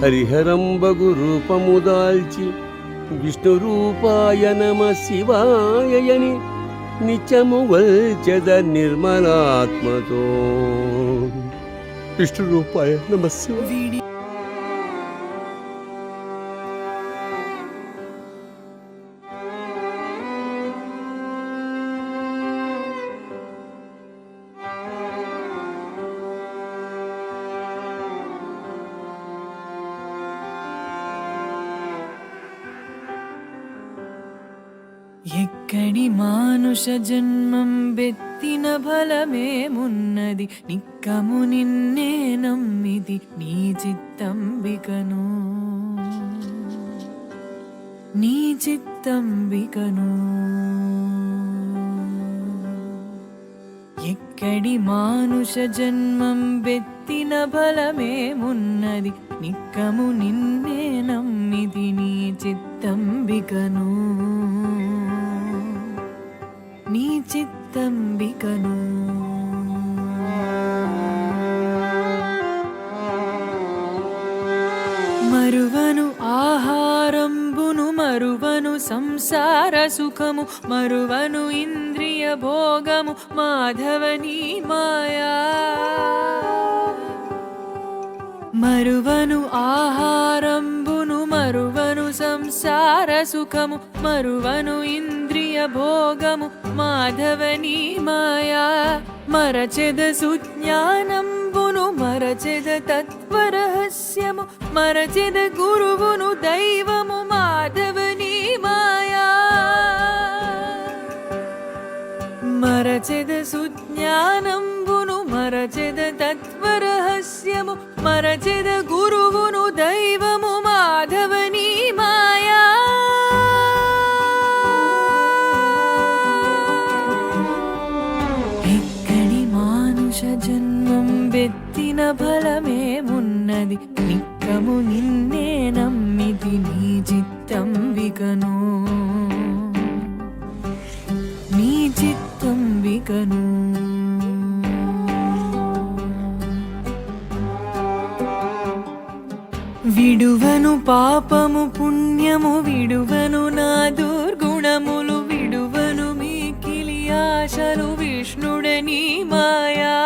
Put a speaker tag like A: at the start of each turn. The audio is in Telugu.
A: హరిహరంబగు రూపము దాల్చి విష్ణు రూపాయ నమ శివాయని నిత్యము వల్చెద నిర్మలాత్మతో. విష్ణు రూపాయ నమ శివాయ.
B: ఎక్కడి మానుష జన్మం బెత్తిన ఫలమేమున్నది, నిక్కము నిన్నే నమ్మిది నీ చిత్తంబికను, నీ చిత్తంబికను. ఎక్కడి మానుష జన్మం బెత్తిన ఫలమేమున్నది, నిక్కము నిన్నే నమ్మిది నీ చిత్తంబికను, నీ చిత్తంబికను. మరువను ఆహారంబును మరువను సంసార సుఖము, మరువను ఇంద్రియ భోగము మాధవనీ మాయా. మరువను ఆహారంబును మరువను సంసార సుఖము, మరువను ఇంద్రియ భోగము మాధవనీ మాయా. మరచెద సుజ్ఞానంబును మరచెద తత్వరహస్యము, మరచెద గురువును దైవము మాధవనీ మాయా. మరచెద సుజ్ఞానంబును మరచెద తత్వరహస్యము, మరచెద గురువును దైవము మాధవనీ మాయా. ఎక్కడి మానుష జన్మం బెత్తిన ఫలమేమున్నది, నిక్కము నిన్నే నమ్మిది నీ చిత్తంబికను, నీ చిత్తంబికను. విడువను పాపము పుణ్యము విడువను నా దుర్గుణములు, విడువను మికిలి ఆశలు విష్ణుడని మాయా.